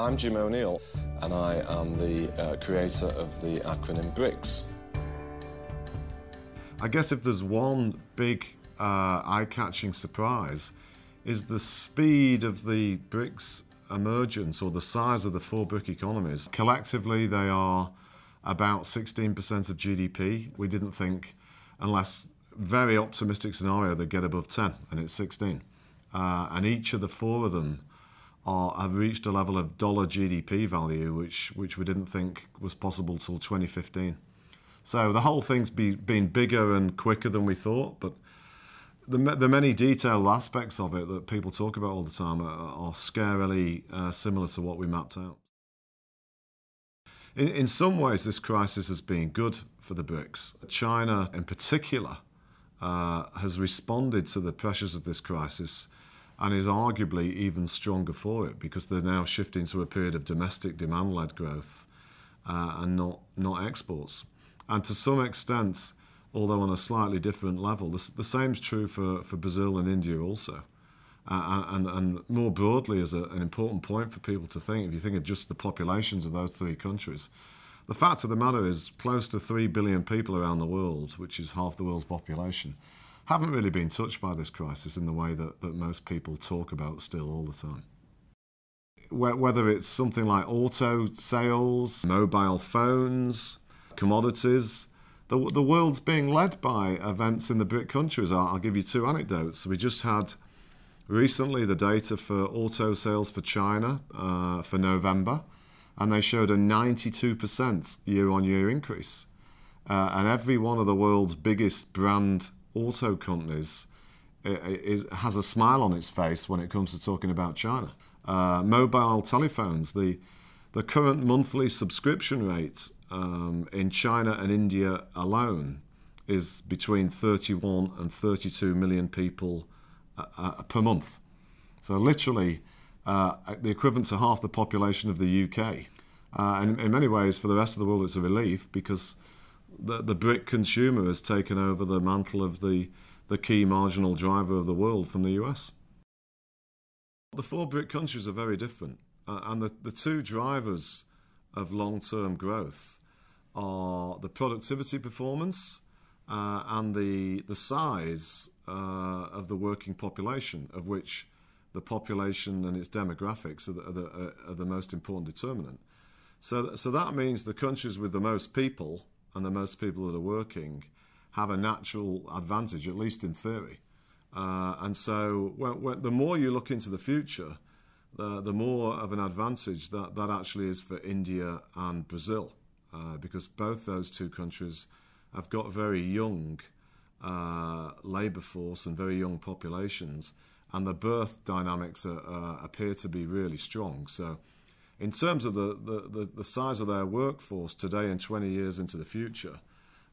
I'm Jim O'Neill, and I am the creator of the acronym BRICS. I guess if there's one big eye-catching surprise, is the speed of the BRICS emergence, or the size of the four BRIC economies. Collectively, they are about 16% of GDP. We didn't think, unless very optimistic scenario, they'd get above 10, and it's 16. And each of the four of them have reached a level of dollar GDP value which we didn't think was possible till 2015. So the whole thing's been bigger and quicker than we thought, but the many detailed aspects of it that people talk about all the time are scarily similar to what we mapped out. In some ways, this crisis has been good for the BRICS. China, in particular, has responded to the pressures of this crisis and is arguably even stronger for it, because they're now shifting to a period of domestic demand-led growth and not exports. And to some extent, although on a slightly different level, the same is true for Brazil and India also. And more broadly, as an important point for people to think, if you think of just the populations of those three countries, the fact of the matter is close to 3 billion people around the world, which is half the world's population, haven't really been touched by this crisis in the way that most people talk about still all the time. Whether it's something like auto sales, mobile phones, commodities, the world's being led by events in the BRIC countries. I'll give you two anecdotes. We just had recently the data for auto sales for China for November, and they showed a 92% year-on-year increase. And every one of the world's biggest brand auto companies has a smile on its face when it comes to talking about China. Mobile telephones, the current monthly subscription rate in China and India alone is between 31 and 32 million people per month. So literally the equivalent to half the population of the UK. And in many ways, for the rest of the world, it's a relief, because the BRIC consumer has taken over the mantle of the key marginal driver of the world from the US. The four BRIC countries are very different, and the two drivers of long-term growth are the productivity performance and the size of the working population, of which the population and its demographics are the most important determinant. So that means the countries with the most people and the most people that are working have a natural advantage, at least in theory. And so the more you look into the future, the more of an advantage that actually is for India and Brazil, because both those two countries have got very young labour force and very young populations, and the birth dynamics appear to be really strong. So in terms of the size of their workforce today and 20 years into the future,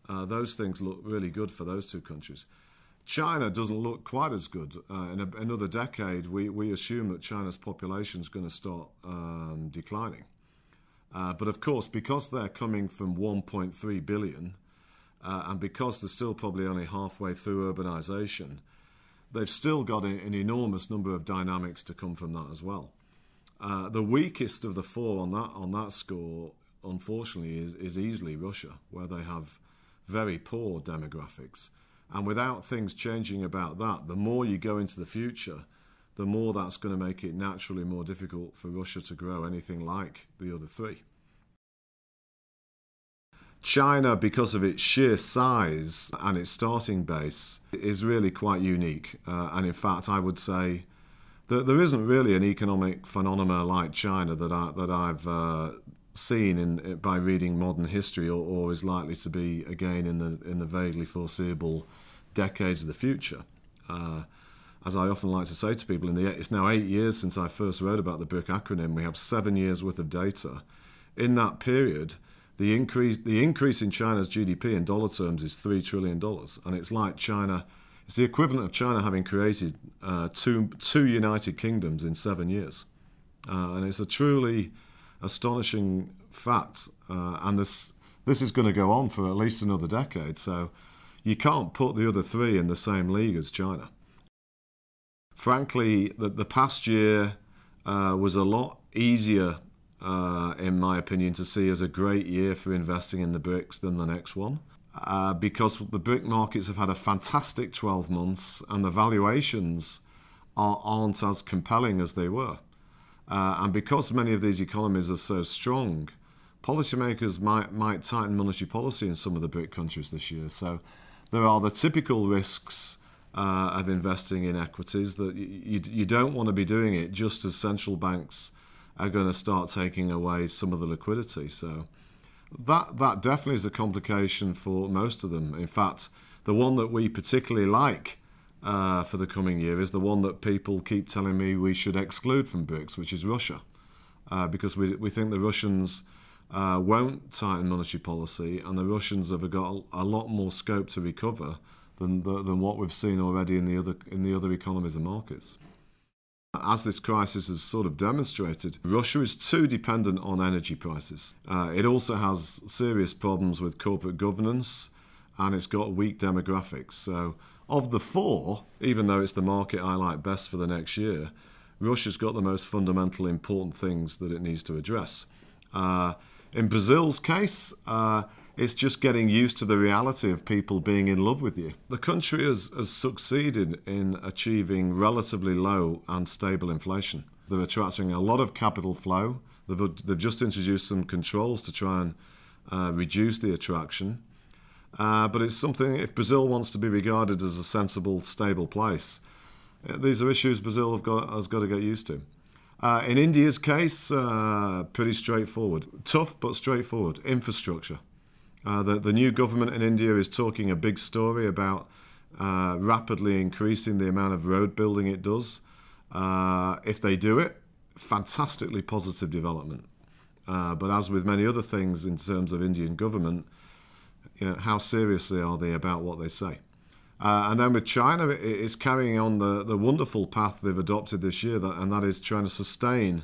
those things look really good for those two countries. China doesn't look quite as good. In another decade, we assume that China's population is going to start declining. But of course, because they're coming from 1.3 billion, and because they're still probably only halfway through urbanisation, they've still got an enormous number of dynamics to come from that as well. The weakest of the four on that score, unfortunately, is easily Russia, where they have very poor demographics. And without things changing about that, the more you go into the future, the more that's going to make it naturally more difficult for Russia to grow anything like the other three. China, because of its sheer size and its starting base, is really quite unique. And in fact, I would say that there isn't really an economic phenomenon like China that I've seen by reading modern history, or is likely to be again in the vaguely foreseeable decades of the future. As I often like to say to people, it's now 8 years since I first wrote about the BRIC acronym. We have 7 years worth of data. In that period, the increase in China's GDP in dollar terms is $3 trillion, and it's like China. It's the equivalent of China having created two United Kingdoms in 7 years, and it's a truly astonishing fact. And this is going to go on for at least another decade. So you can't put the other three in the same league as China. Frankly, the past year was a lot easier in my opinion, to see as a great year for investing in the BRICS than the next one. Because the BRIC markets have had a fantastic 12 months and the valuations aren't as compelling as they were. And because many of these economies are so strong, policymakers might tighten monetary policy in some of the BRIC countries this year. So there are the typical risks of investing in equities that you don't want to be doing it just as central banks are going to start taking away some of the liquidity. So that definitely is a complication for most of them. In fact, the one that we particularly like for the coming year is the one that people keep telling me we should exclude from BRICS, which is Russia, because we think the Russians won't tighten monetary policy, and the Russians have got a lot more scope to recover than what we've seen already in the other economies and markets. As this crisis has sort of demonstrated, Russia is too dependent on energy prices. It also has serious problems with corporate governance, and it's got weak demographics. So of the four, even though it's the market I like best for the next year, Russia's got the most fundamental important things that it needs to address. In Brazil's case, it's just getting used to the reality of people being in love with you. The country has succeeded in achieving relatively low and stable inflation. They're attracting a lot of capital flow. They've just introduced some controls to try and reduce the attraction. But it's something, if Brazil wants to be regarded as a sensible, stable place, these are issues Brazil has got to get used to. In India's case, pretty straightforward. Tough, but straightforward. Infrastructure. The new government in India is talking a big story about rapidly increasing the amount of road building it does. If they do it, fantastically positive development. But as with many other things in terms of Indian government, how seriously are they about what they say? And then with China, it's carrying on the wonderful path they've adopted this year, and that is trying to sustain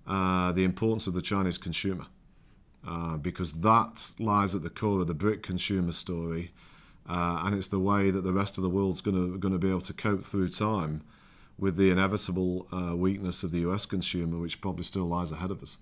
the importance of the Chinese consumer. Because that lies at the core of the BRIC consumer story, and it's the way that the rest of the world's going to be able to cope through time with the inevitable weakness of the US consumer, which probably still lies ahead of us.